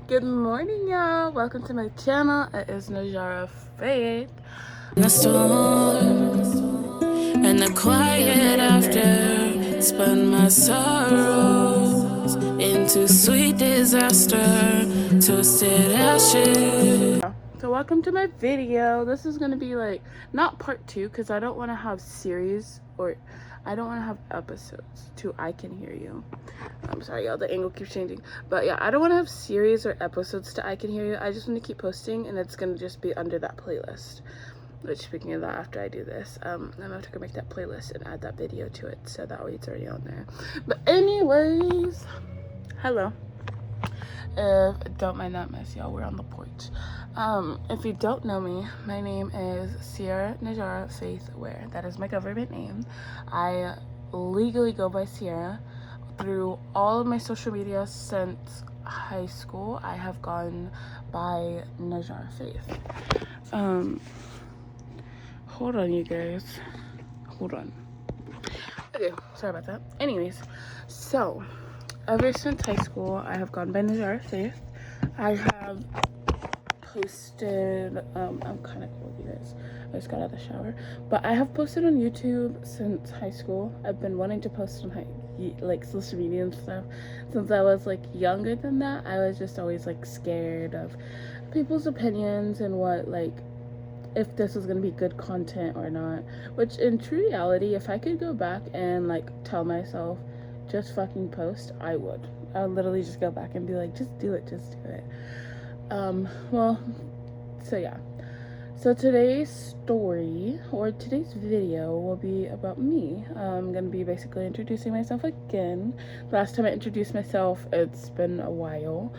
Good morning, y'all. Welcome to my channel. It is Najzara Faith. The storm and the quiet after spun my sorrows into sweet disaster, toasted ashes. So welcome to my video. This is gonna be like not part 2 because I don't want to have series or I don't want to have episodes to I Can Hear You. I'm sorry, y'all, the angle keeps changing. But yeah, I don't want to have series or episodes to I Can Hear You. I just want to keep posting, and it's gonna just be under that playlist. Which, speaking of that, after I do this, I'm gonna have to go make that playlist and add that video to it, so that way it's already on there. But anyways, hello. Don't mind that mess, y'all. We're on the porch. If you don't know me, my name is Sierra Najzara Faith Ware. That is my government name. I legally go by Sierra. Through all of my social media since high school, I have gone by Najzara Faith. Hold on, you guys. Hold on. Okay, sorry about that. Anyways, so ever since high school, I have gone by Najzara Faith. I have posted, I'm kind of cold, you guys. I just got out of the shower. But I have posted on YouTube since high school. I've been wanting to post on like social media and stuff since I was like younger than that. I was just always like scared of people's opinions and what like if this was gonna be good content or not, which in true reality, if I could go back and like tell myself just fucking post, I would. I would literally just go back and be like, just do it. Well, so yeah, so today's story or today's video will be about me. I'm gonna be basically introducing myself again. Last time I introduced myself, it's been a while.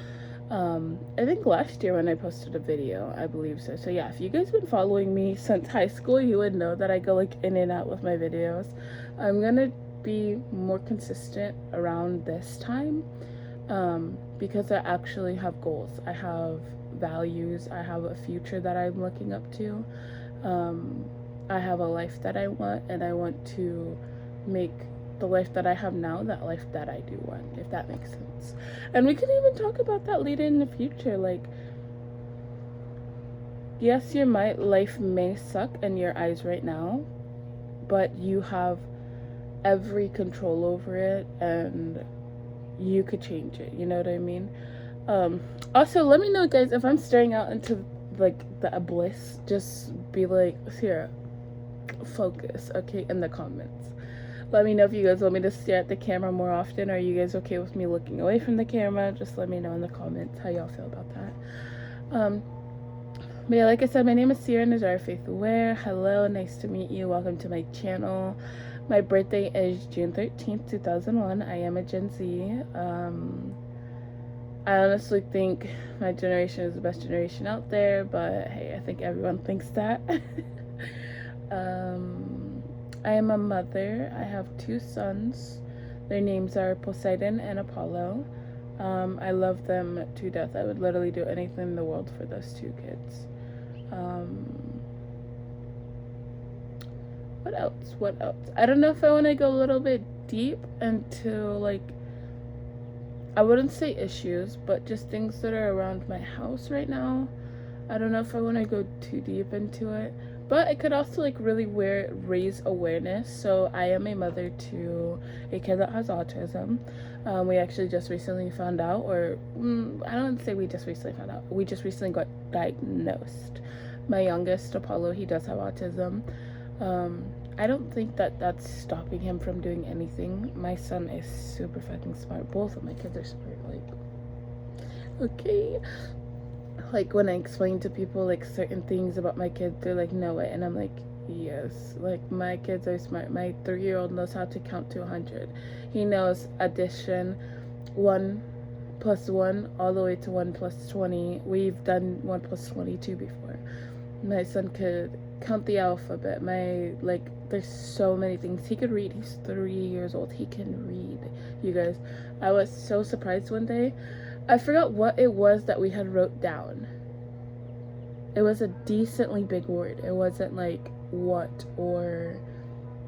I think last year when I posted a video, I believe so yeah, if you guys been following me since high school, you would know that I go like in and out with my videos. I'm gonna be more consistent around this time because I actually have goals. I have values. I have a future that I'm looking up to. I have a life that I want, and I want to make the life that I have now that life that I do want, if that makes sense. And we could even talk about that later in the future. Like, yes, your life may suck in your eyes right now, but you have every control over it, and you could change it. You know what I mean? Also, let me know, guys, if I'm staring out into like the abyss. Just be like, Sierra, focus, okay, in the comments. Let me know if you guys want me to stare at the camera more often. Are you guys okay with me looking away from the camera? Just let me know in the comments how y'all feel about that. But yeah, like I said, my name is Sierra Najzara Faith Ware. Hello, nice to meet you. Welcome to my channel. My birthday is June 13th, 2001. I am a Gen Z. I honestly think my generation is the best generation out there, but hey, I think everyone thinks that. I am a mother. I have 2 sons. Their names are Poseidon and Apollo. I love them to death. I would literally do anything in the world for those 2 kids. What else? I don't know if I want to go a little bit deep into like, I wouldn't say issues, but just things that are around my house right now. I don't know if I want to go too deep into it, but I could also like really raise awareness. So I am a mother to a kid that has autism. We actually just recently found out, or I don't say we just recently found out, we just recently got diagnosed. My youngest, Apollo, he does have autism. I don't think that that's stopping him from doing anything. My son is super fucking smart. Both of my kids are smart. Like, okay. Like, when I explain to people, like, certain things about my kids, they're like, no way. And I'm like, yes. Like, my kids are smart. My 3-year-old knows how to count to 100. He knows addition, 1 plus 1, all the way to 1 plus 20. We've done 1 plus 22 before. My son could count the alphabet. There's so many things he could read. He's 3 years old. He can read, you guys. I was so surprised one day. I forgot what it was that we had wrote down. It was a decently big word. It wasn't like what or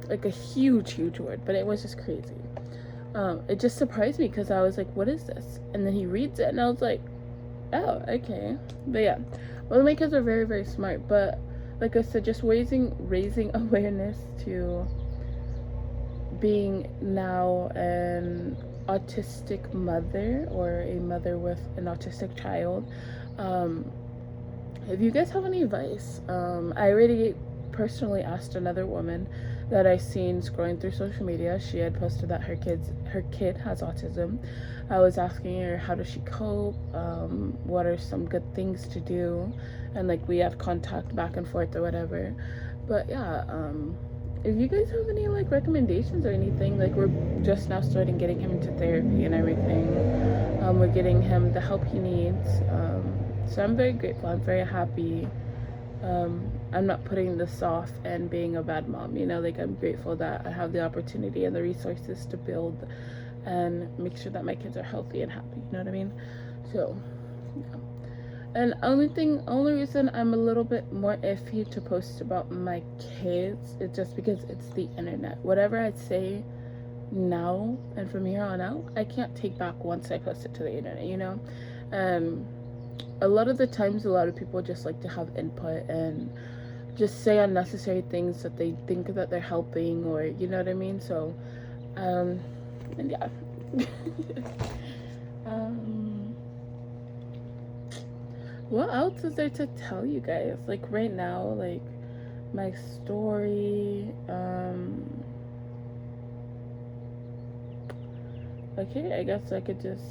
like a huge word, but it was just crazy. It just surprised me because I was like, what is this? And then he reads it and I was like, Oh, okay. But yeah, well, my kids are very, very smart. But like I said, just raising awareness to being now an autistic mother or a mother with an autistic child. Um, if you guys have any advice, I already personally asked another woman that I seen scrolling through social media. She had posted that her kid has autism. I was asking her how does she cope, what are some good things to do, and like we had contact back and forth or whatever. But yeah, if you guys have any like recommendations or anything, like we're just now starting getting him into therapy and everything. We're getting him the help he needs. So I'm very grateful. I'm very happy. I'm not putting this off and being a bad mom, you know, like I'm grateful that I have the opportunity and the resources to build and make sure that my kids are healthy and happy, you know what I mean? So, yeah. And only reason I'm a little bit more iffy to post about my kids is just because it's the internet. Whatever I say now and from here on out, I can't take back once I post it to the internet, you know? A lot of the times, a lot of people just like to have input and just say unnecessary things that they think that they're helping, or you know what I mean? So, and yeah. um, what else is there to tell you guys? Like right now, like my story. Okay, I guess I could just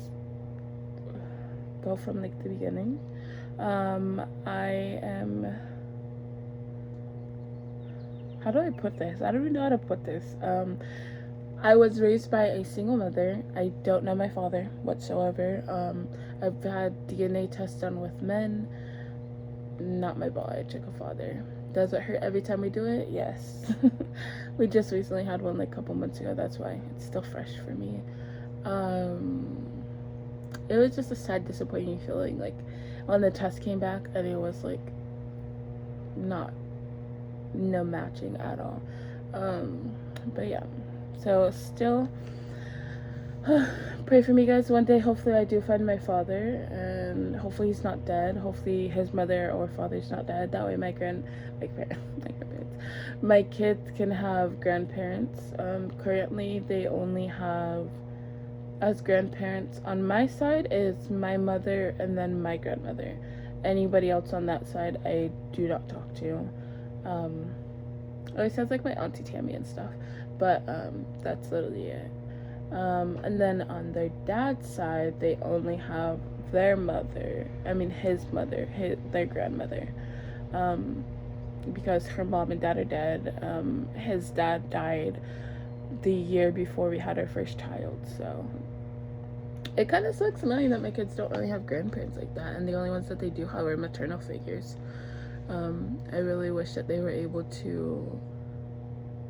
go from like the beginning. I am. How do I put this? I don't even know how to put this. I was raised by a single mother. I don't know my father whatsoever. I've had DNA tests done with men, not my biological father. Does it hurt every time we do it? Yes. We just recently had one like a couple months ago. That's why it's still fresh for me. It was just a sad, disappointing feeling. Like when the test came back and it was like not no matching at all. But yeah. So still pray for me guys. One day hopefully I do find my father and hopefully he's not dead. Hopefully his mother or father's not dead. That way my kids can have grandparents. Currently they only have as grandparents on my side is my mother and then my grandmother. Anybody else on that side I do not talk to. It sounds like my auntie Tammy and stuff, but that's literally it. And then on their dad's side, they only have their mother. I mean, his mother, their grandmother, because her mom and dad are dead. His dad died the year before we had our first child, so it kind of sucks knowing that my kids don't really have grandparents like that, and the only ones that they do have are maternal figures. I really wish that they were able to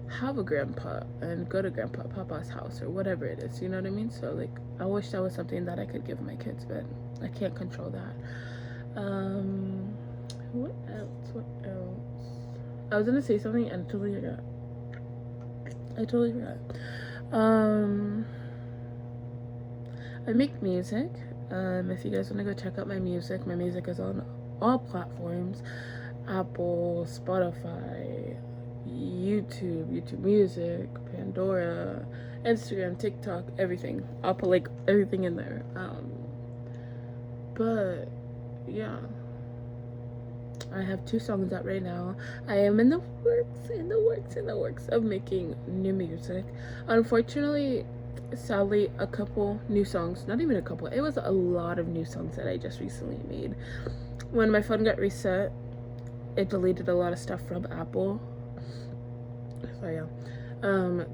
have a grandpa and go to papa's house or whatever it is, you know what I mean? So like I wish that was something that I could give my kids, but I can't control that. What else? I was gonna say something and I totally forgot. I make music. If you guys want to go check out my music is on all platforms: Apple, Spotify, YouTube Music, Pandora, Instagram, TikTok, everything. I'll put like everything in there. But yeah, I have 2 songs out right now. I am in the works of making new music. Unfortunately, sadly, a couple new songs, not even a couple, it was a lot of new songs that I just recently made. When my phone got reset, it deleted a lot of stuff from Apple. So yeah,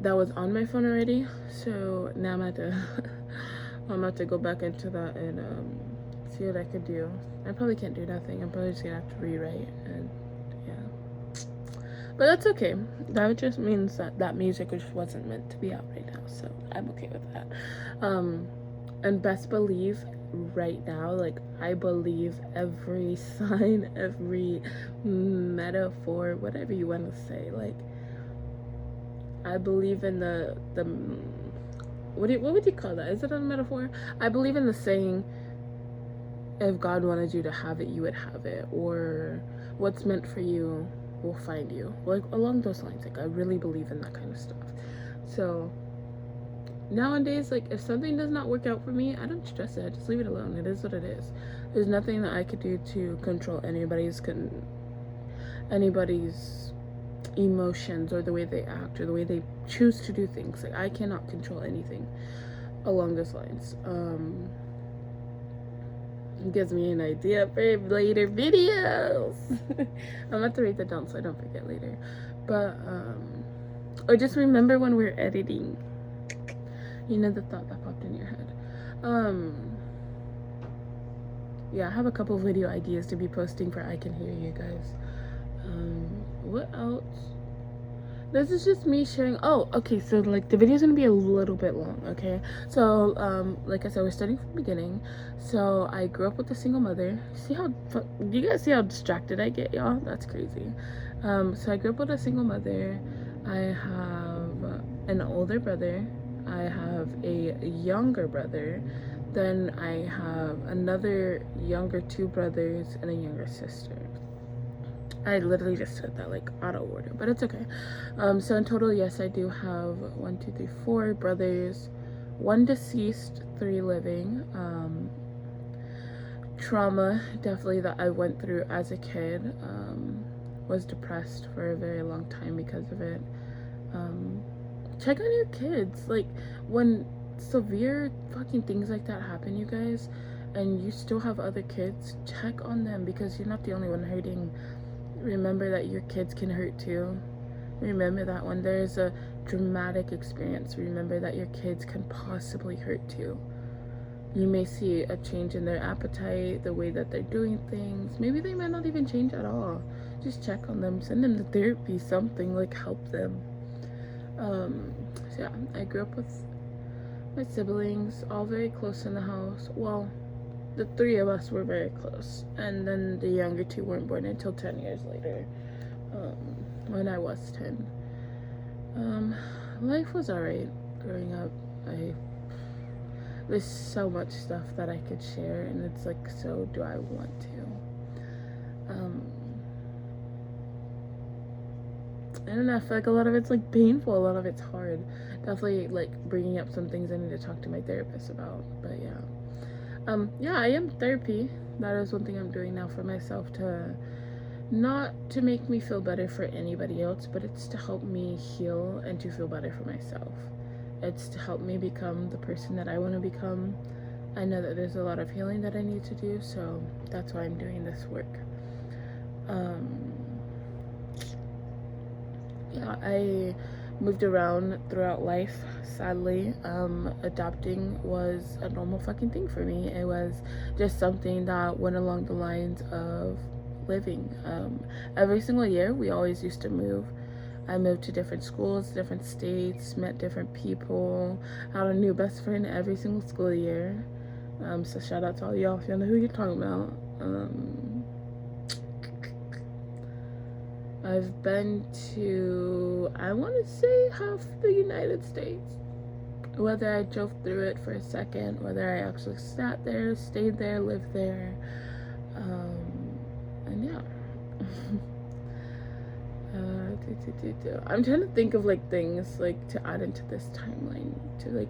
that was on my phone already. So now I'm about to go back into that and see what I could do. I probably can't do nothing. I'm probably just gonna have to rewrite, and yeah. But that's okay. That just means that music just wasn't meant to be out right now. So I'm okay with that. And best believe right now, like I believe every sign, every metaphor, whatever you want to say. Like I believe in the what would you call that? Is it a metaphor? I believe in the saying, if God wanted you to have it, you would have it, or what's meant for you will find you, like along those lines. Like I really believe in that kind of stuff. So nowadays, like if something does not work out for me, I don't stress it. I just leave it alone. It is what it is. There's nothing that I could do to control anybody's emotions or the way they act or the way they choose to do things. Like I cannot control anything along those lines. It gives me an idea for later videos. I'm about to write that down so I don't forget later. But or just remember when we're editing, you know, the thought that popped in your head. Yeah, I have a couple video ideas to be posting for I Can Hear You guys. What else? This is just me sharing. Oh, okay, so like the video is gonna be a little bit long, okay? So like I said, we're starting from the beginning. So I grew up with a single mother. See how, do you guys see how distracted I get, y'all? That's crazy. So I grew up with a single mother. I have an older brother. I have a younger brother. Then I have another younger 2 brothers and a younger sister. I literally just said that like out of order, but it's okay. So in total, yes, I do have 1, 2, 3, 4 brothers, 1 deceased, 3 living. Trauma definitely that I went through as a kid. Was depressed for a very long time because of it. Check on your kids. Like when severe fucking things like that happen, you guys, and you still have other kids, check on them because you're not the only one hurting. Remember that your kids can hurt too. Remember that when there's a dramatic experience, remember that your kids can possibly hurt too. You may see a change in their appetite, the way that they're doing things. Maybe they might not even change at all. Just check on them, send them to therapy, something, like help them. So yeah, I grew up with my siblings, all very close in the house. Well, the 3 of us were very close, and then the younger 2 weren't born until 10 years later, when I was 10. Life was alright growing up. There's so much stuff that I could share, and it's like, so do I want to? I don't know, I feel like a lot of it's like painful, a lot of it's hard. Definitely like bringing up some things I need to talk to my therapist about, but yeah. Yeah, I am therapy. That is one thing I'm doing now for myself, to not to make me feel better for anybody else, but it's to help me heal and to feel better for myself. It's to help me become the person that I want to become. I know that there's a lot of healing that I need to do, so that's why I'm doing this work. Yeah, I moved around throughout life, sadly. Adopting was a normal fucking thing for me. It was just something that went along the lines of living. Every single year, we always used to move. I moved to different schools, different states, met different people, had a new best friend every single school year. So shout out to all y'all if y'all know who you're talking about. I've been to, I want to say, half the United States. Whether I drove through it for a second, whether I actually sat there, stayed there, lived there. And yeah. I'm trying to think of like things like to add into this timeline to like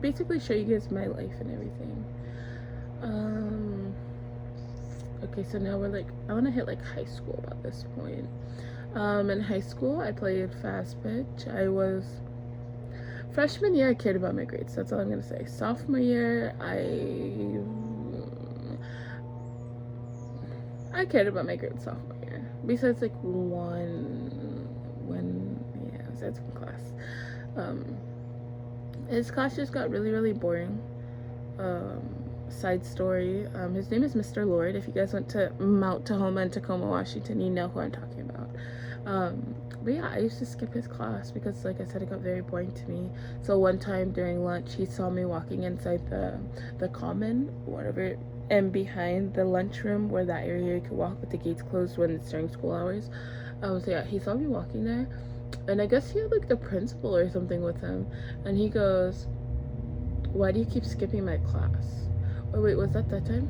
basically show you guys my life and everything. Okay, so now we're like, I want to hit like high school about this point. In high school, I played fast pitch. I was freshman year, I cared about my grades. That's all I'm gonna say. Sophomore year, I cared about my grades sophomore year. Besides like besides one class. His class just got really, really boring. Side story, his name is Mr. Lord. If you guys went to Mount Tahoma in Tacoma, Washington, you know who I'm talking about. But yeah, I used to skip his class because, like I said, it got very boring to me. So one time during lunch, he saw me walking inside the common, whatever, and behind the lunchroom where that area you could walk with the gates closed when it's during school hours. So yeah, he saw me walking there, and I guess he had like the principal or something with him, and he goes, "Why do you keep skipping my class?" Or wait, was that time?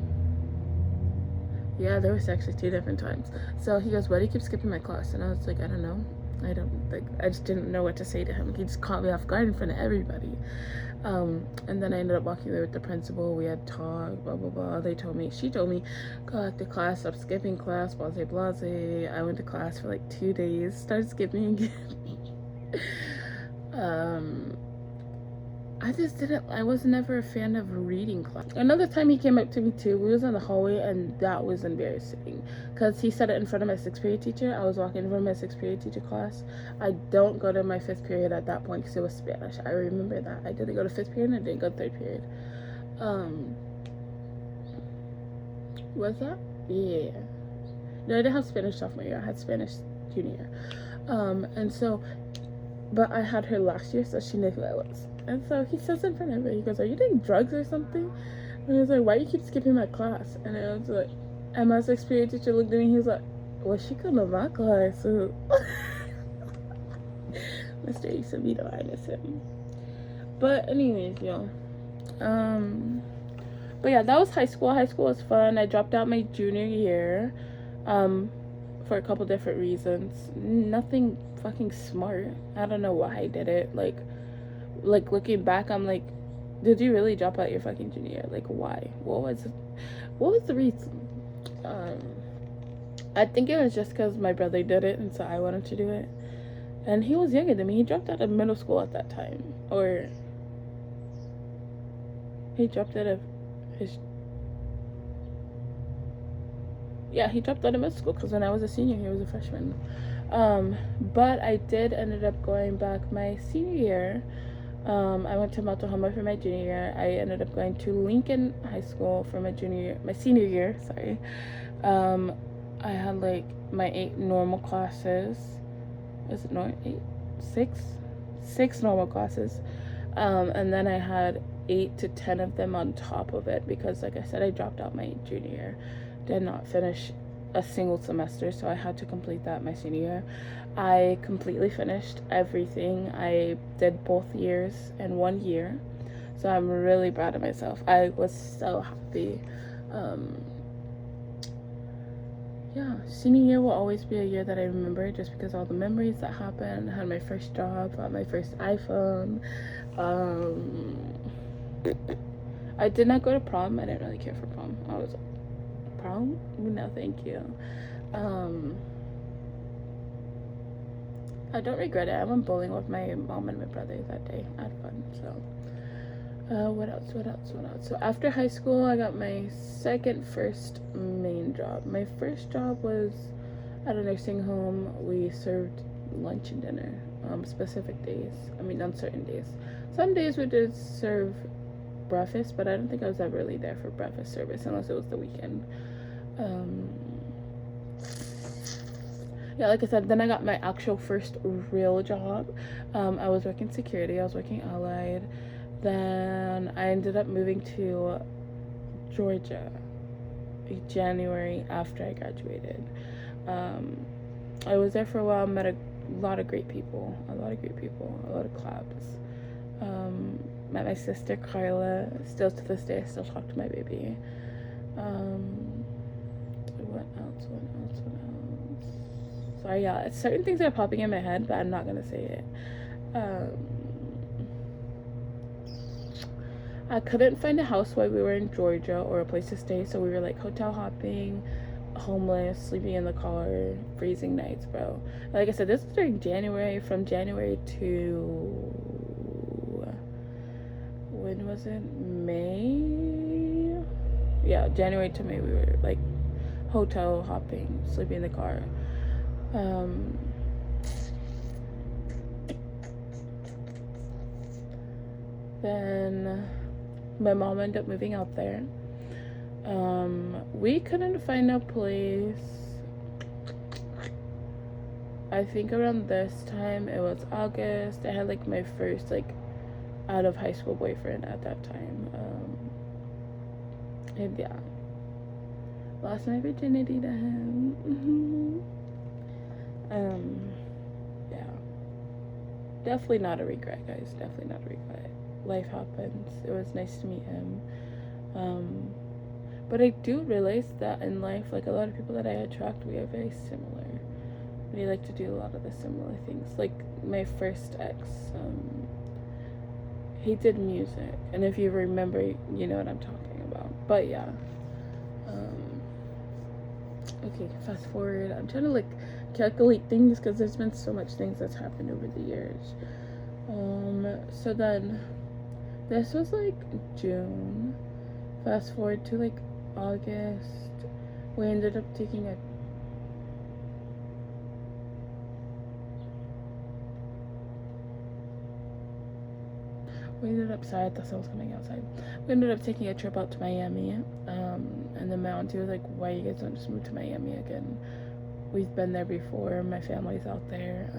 Yeah, there was actually 2 different times. So he goes, why do you keep skipping my class? And I was like, I don't know. I just didn't know what to say to him. He just caught me off guard in front of everybody. And then I ended up walking away with the principal. We had talk, blah, blah, blah. She told me, go out to class, stop skipping class, blase, blase. I went to class for like 2 days, started skipping again. I was never a fan of reading class. Another time he came up to me too, we was in the hallway, and that was embarrassing because he said it in front of my 6th period teacher. I was walking in front of my 6th period teacher class. I don't go to my 5th period at that point because it was Spanish. I remember that. I didn't go to 5th period and I didn't go to 3rd period. Was that? Yeah. No, I didn't have Spanish sophomore year. I had Spanish junior year. And so, but I had her last year, so she knew who I was. And so he says in front of me, he goes, are you doing drugs or something? And I was like, why do you keep skipping my class? And I was like, and my 6th period teacher looked at me, he was like, well, she come to my class. So Mr. Isabito, I miss him. But anyways, yo. But yeah, that was high school. High school was fun. I dropped out my junior year. For a couple different reasons. Nothing fucking smart. I don't know why I did it. Like looking back, I'm like, did you really drop out your fucking junior year? Like, why? What was the reason? I think it was just because my brother did it, and so I wanted to do it. And he was younger than me. He dropped out of middle school at that time, or he dropped out of his. Yeah, he dropped out of middle school because when I was a senior, he was a freshman. But I did ended up going back my senior year. I went to Motohoma for my junior year. I ended up going to Lincoln High School for my senior year. Sorry. I had like my 8 normal classes. Is it normal? 8, 6, 6 normal classes. And then I had 8 to 10 of them on top of it because, like I said, I dropped out my junior year. Did not finish a single semester, so I had to complete that my senior year. I completely finished everything. I did both years in 1 year, so I'm really proud of myself. I was so happy. Yeah, senior year will always be a year that I remember just because all the memories that happened. I had my first job, got my first iPhone. I did not go to prom. I didn't really care for prom. I was like, prom? No, thank you. I don't regret it. I went bowling with my mom and my brother that day. I had fun. So, what else? So after high school, I got my first main job. My first job was at a nursing home. We served lunch and dinner, specific days. I mean, on certain days. Some days we did serve breakfast, but I don't think I was ever really there for breakfast service unless it was the weekend. Yeah, like I said, then I got my actual first real job. I was working security. I was working allied. Then I ended up moving to Georgia January after I graduated. I was there for a while. Met a lot of great people. A lot of clubs. Met my sister Carla. Still to this day, I still talk to my baby. What else? Sorry, yeah, certain things are popping in my head, but I'm not gonna say it. I couldn't find a house while we were in Georgia or a place to stay, so we were like hotel hopping, homeless, sleeping in the car, freezing nights, bro. Like I said, this was during January. From January to when was it? May? Yeah, January to May. We were like hotel hopping, sleeping in the car. Then my mom ended up moving out there. We couldn't find a place. I think around this time, it was August, I had like my first like out of high school boyfriend at that time. And yeah, lost my virginity to him. Yeah, definitely not a regret, guys. Definitely not a regret. Life happens. It was nice to meet him. But I do realize that in life, like a lot of people that I attract, we are very similar. We like to do a lot of the similar things. Like my first ex, he did music, and if you remember, you know what I'm talking about. But yeah, okay, fast forward. I'm trying to like calculate things because there's been so much things that's happened over the years. So then this was like June. Fast forward to like August. We ended up taking a sorry, I thought someone was coming outside. We ended up taking a trip out to Miami. And then my auntie was like, why you guys don't just move to Miami again? We've been there before, my family's out there.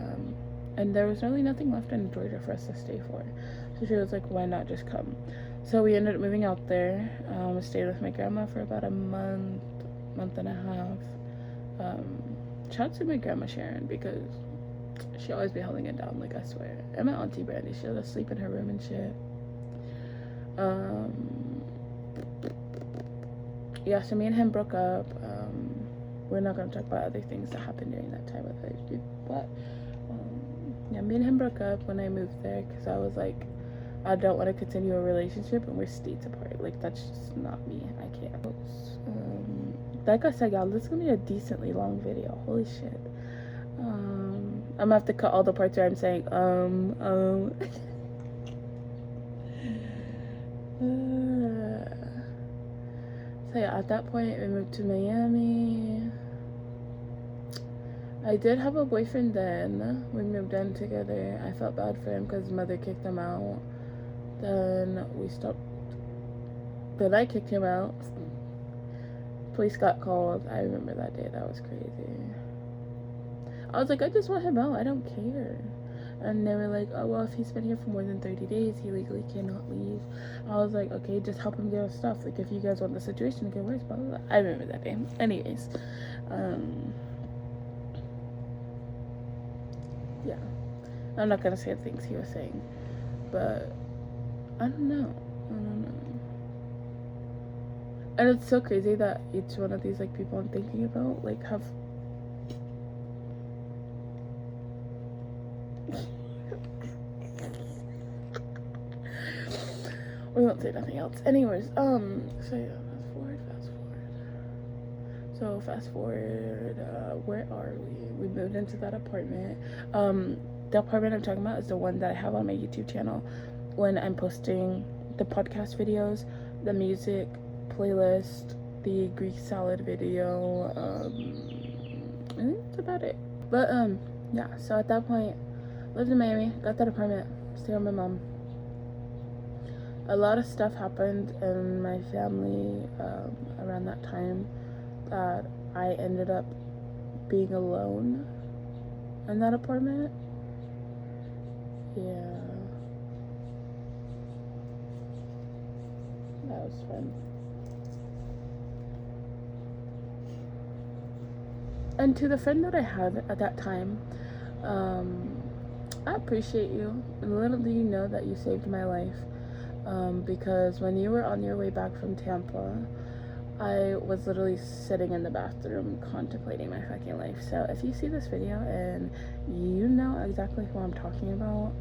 And there was really nothing left in Georgia for us to stay for. So she was like, why not just come? So we ended up moving out there. We stayed with my grandma for about a month and a half. Shout out to my grandma Sharon, because she always be holding it down, like I swear. And my auntie Brandy, she'll just sleep in her room and shit. Yeah, so me and him broke up. We're not gonna talk about other things that happened during that time with other people, but yeah, me and him broke up when I moved there because I was like, I don't want to continue a relationship and we're states apart. Like, that's just not me. I can't. Like I said, y'all, this is gonna be a decently long video. Holy shit. I'm gonna have to cut all the parts where I'm saying So yeah, at that point we moved to Miami. I did have a boyfriend then. We moved in together. I felt bad for him because his mother kicked him out. Then we stopped. Then I kicked him out. Police got called. I remember that day. That was crazy. I was like, I just want him out. I don't care. And they were like, oh, well, if he's been here for more than 30 days, he legally cannot leave. I was like, okay, just help him get his stuff. Like, if you guys want the situation to get worse, blah, blah, blah. I remember that day. Anyways. Yeah. I'm not going to say the things he was saying. But, I don't know. And it's so crazy that each one of these, like, people I'm thinking about, like, have... We won't say nothing else. Anyways, so yeah, fast forward, where are we? We moved into that apartment. The apartment I'm talking about is the one that I have on my YouTube channel when I'm posting the podcast videos, the music playlist, the Greek salad video. I think that's about it. But yeah, so at that point, lived in Miami, got that apartment, stayed with my mom. A lot of stuff happened in my family around that time that I ended up being alone in that apartment. Yeah. That was fun. And to the friend that I had at that time, I appreciate you. And little do you know that you saved my life. Because when you were on your way back from Tampa, I was literally sitting in the bathroom contemplating my fucking life. So if you see this video and you know exactly who I'm talking about,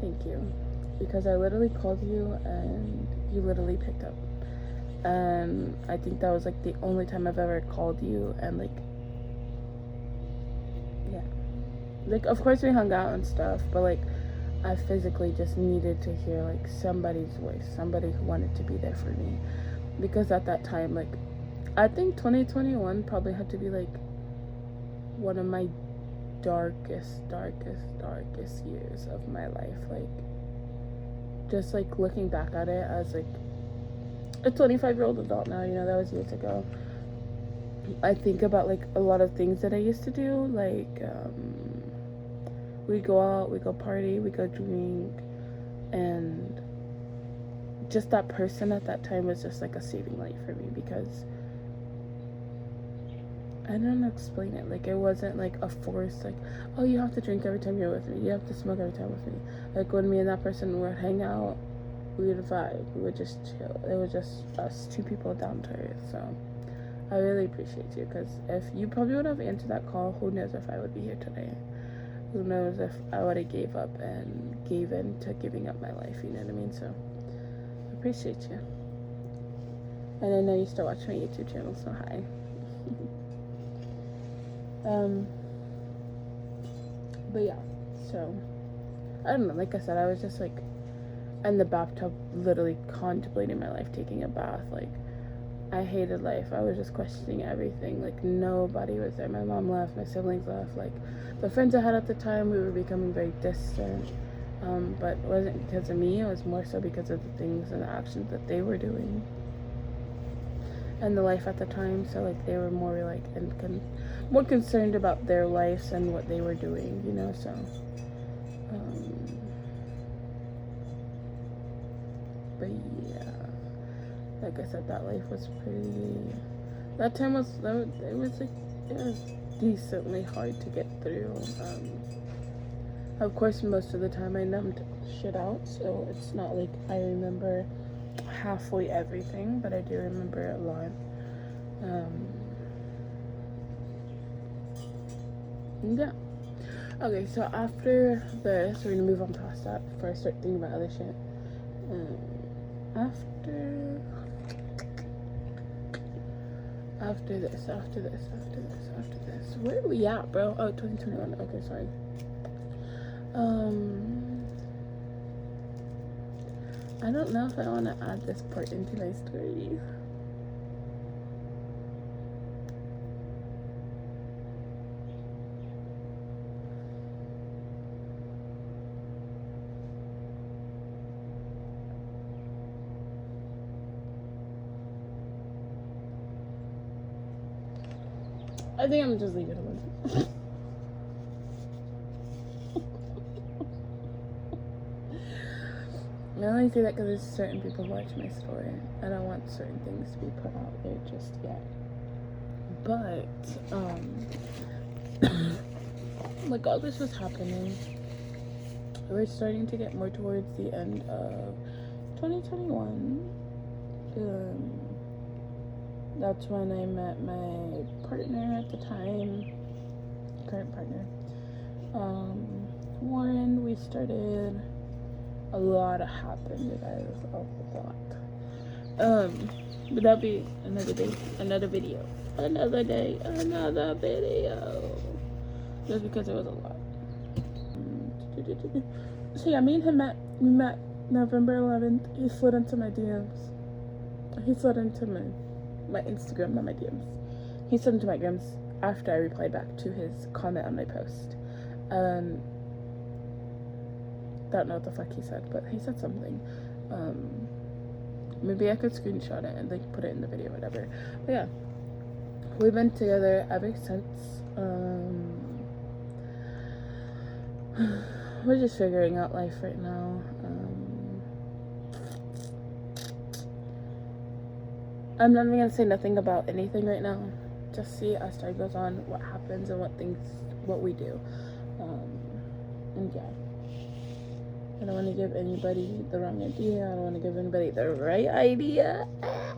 thank you. Because I literally called you and you literally picked up. And I think that was like the only time I've ever called you and like, yeah. Like, of course we hung out and stuff, but like, I physically just needed to hear like somebody's voice, somebody who wanted to be there for me. Because at that time, like, I think 2021 probably had to be like one of my darkest years of my life. Like, just like looking back at it as like a 25-year-old adult now, you know, that was years ago. I think about like a lot of things that I used to do, like we go out, we go party, we go drink, and just that person at that time was just like a saving light for me because I don't know how to explain it. Like, it wasn't like a force, like, oh, you have to drink every time you're with me, you have to smoke every time with me. Like, when me and that person would hang out, we would vibe. We would just chill. It was just us, two people down to earth. So I really appreciate you, because if you probably would have answered that call, who knows if I would be here today. Who knows if I would have gave up and gave in to giving up my life, you know what I mean? So I appreciate you. And I know you still watch my YouTube channel, so hi. But yeah, so I don't know, like I said, I was just like in the bathtub, literally contemplating my life, taking a bath. Like, I hated life. I was just questioning everything. Like, nobody was there. My mom left, my siblings left. Like, the friends I had at the time, we were becoming very distant. But it wasn't because of me, it was more so because of the things and the actions that they were doing and the life at the time. So like, they were more like more concerned about their lives and what they were doing, you know. So but yeah, like I said, that life was pretty, that time was, it was decently hard to get through. Of course, most of the time I numbed shit out, so it's not like I remember halfway everything, but I do remember a lot. Yeah. Okay, so after this, we're gonna move on past that before I start thinking about other shit. After this, where are we at, bro? Oh, 2021. Okay, sorry. I don't know if I want to add this part into my story. I think I'm gonna just leave it alone. I only say that because there's certain people who watch my story. I don't want certain things to be put out there just yet. But, like, all this was happening. We're starting to get more towards the end of 2021. That's when I met my partner at the time, current partner, Warren. We started, a lot happened, you guys, a lot. But that'll be another day, another video, another day, another video, just because it was a lot. So yeah, me and him we met November 11th. He slid into my DMs. He slid into my Instagram, not my DMs. He slid into my DMs after I replied back to his comment on my post. Don't know what the fuck he said, but he said something. Maybe I could screenshot it and like put it in the video or whatever. But yeah, we've been together ever since. We're just figuring out life right now. I'm not even gonna say nothing about anything right now. Just see as time goes on what happens and what we do. And yeah, I don't want to give anybody the wrong idea. I don't want to give anybody the right idea.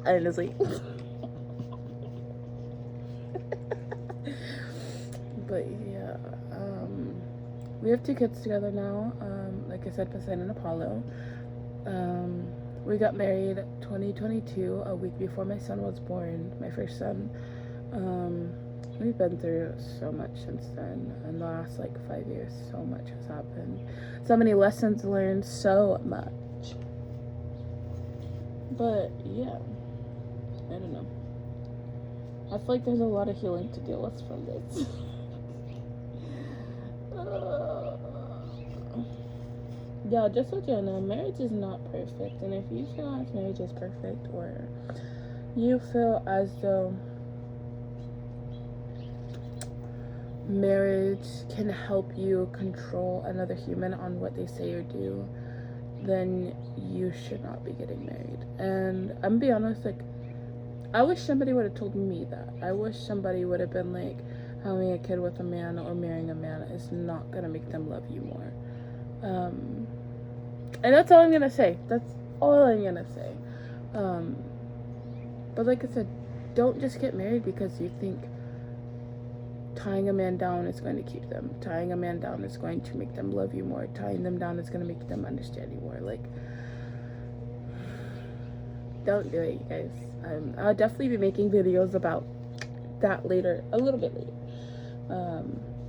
Honestly. But yeah, we have 2 kids together now. Like I said, Poseidon and Apollo. We got married 2022, a week before my son was born, my first son. We've been through so much since then. In the last 5 years, so much has happened. So many lessons learned, so much. But yeah, I don't know. I feel like there's a lot of healing to deal with from this. Yeah, just so you know, marriage is not perfect. And if you feel like marriage is perfect, or you feel as though marriage can help you control another human on what they say or do, then you should not be getting married. And I'm gonna be honest, I wish somebody would have told me that. I wish somebody would have been like, having a kid with a man or marrying a man is not gonna make them love you more. And that's all I'm gonna say. all I'm gonna say. But like I said, don't just get married because you think tying a man down is going to keep them. Tying a man down is going to make them love you more. Tying them down is going to make them understand you more. Like, don't do it, you guys. I'll definitely be making videos about that later, a little bit later.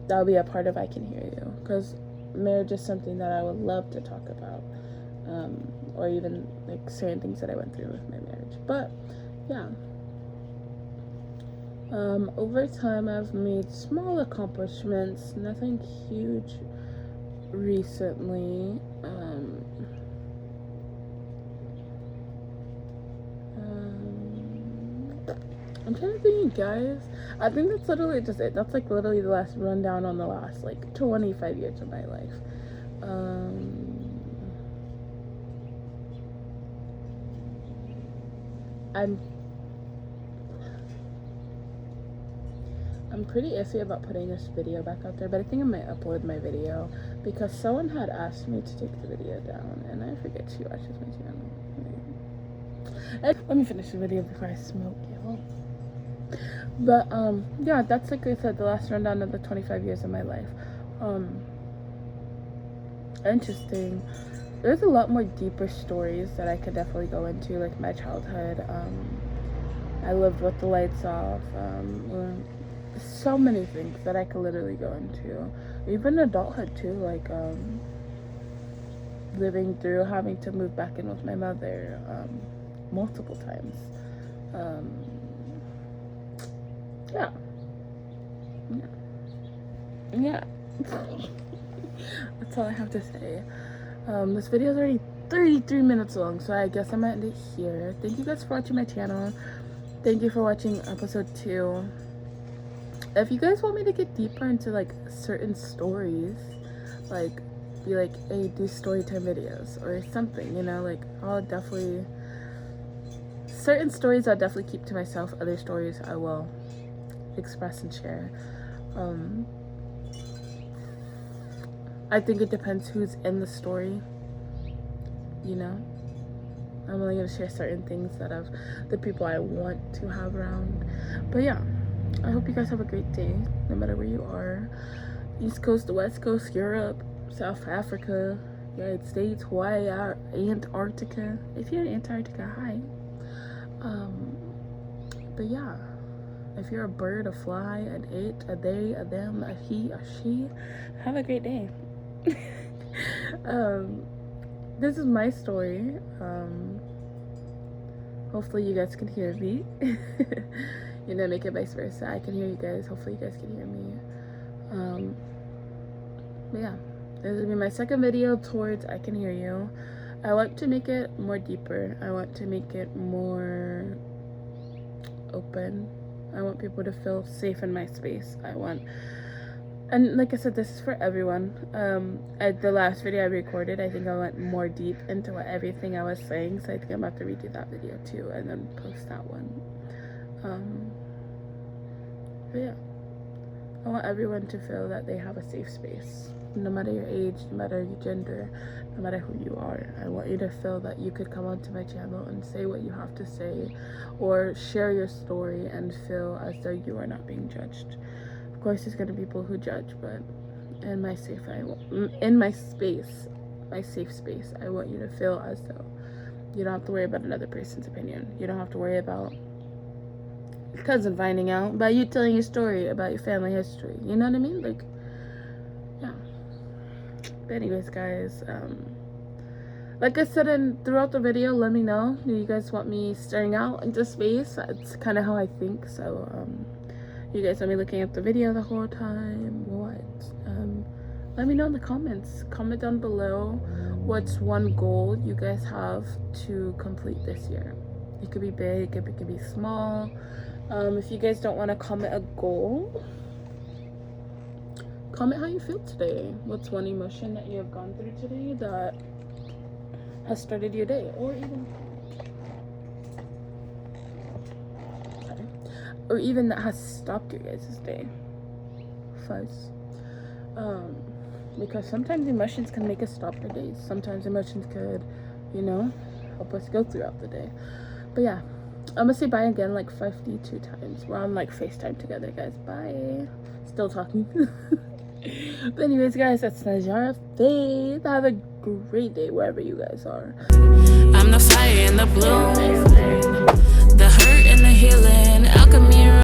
That'll be a part of I Can Hear You, because marriage is something that I would love to talk about, or even like certain things that I went through with my marriage. But yeah, over time I've made small accomplishments, nothing huge recently. I'm trying to think, guys. I think that's literally just it. That's like literally the last rundown on the last like 25 years of my life. I'm pretty iffy about putting this video back out there, but I think I might upload my video because someone had asked me to take the video down, and I forget she watches my channel. Let me finish the video before I smoke, y'all. But yeah, that's like I said, the last rundown of the 25 years of my life. Interesting. There's a lot more deeper stories that I could definitely go into, like my childhood. I lived with the lights off. So many things that I could literally go into. Even adulthood too, like living through having to move back in with my mother multiple times. Yeah. That's all I have to say. This video is already 33 minutes long, so I guess I'm gonna end it here. Thank you guys for watching my channel. Thank you for watching episode 2. If you guys want me to get deeper into like certain stories, like be like, hey, do story time videos or something, you know, like I'll definitely, certain stories I'll definitely keep to myself. Other stories I will express and share. I think it depends who's in the story, you know. I'm only gonna share certain things that of the people I want to have around. But yeah, I hope you guys have a great day, no matter where you are. East Coast, West Coast, Europe, South Africa, United States, Hawaii, Antarctica. If you're in Antarctica, hi. But yeah, if you're a bird, a fly, an it, a they, a them, a he, a she, have a great day. This is my story. Hopefully you guys can hear me. You know, make it vice versa. I can hear you guys. Hopefully you guys can hear me. But yeah, this will be my second video towards I Can Hear You. I want to make it more deeper. I want to make it more open. I want people to feel safe in my space. And like I said, this is for everyone. At the last video I recorded, I think I went more deep into everything I was saying, so I think I'm about to redo that video too and then post that one. But yeah, I want everyone to feel that they have a safe space, no matter your age, no matter your gender, no matter who you are. I want you to feel that you could come onto my channel and say what you have to say, or share your story and feel as though you are not being judged. Of course, there's gonna be people who judge, but in my safe space, I want you to feel as though you don't have to worry about another person's opinion. You don't have to worry about your cousin finding out, about you telling your story about your family history. You know what I mean? Like, yeah. But anyways, guys, like I said throughout the video, let me know. Do you guys want me staring out into space? It's kind of how I think. So, you guys want me looking at the video the whole time? What? Let me know in the comments. Comment down below what's one goal you guys have to complete this year. It could be big, it could be small. If you guys don't want to comment a goal, comment how you feel today. What's one emotion that you have gone through today that has started your day, or even that has stopped your guys' day. Fuzz. Because sometimes emotions can make us stop our days. Sometimes emotions could, you know, help us go throughout the day. But yeah, I'm gonna say bye again like 52 times. We're on like FaceTime together, guys. Bye. Still talking. But anyways, guys, that's Najzara Faith. Have a great day wherever you guys are. I'm the fire in the blue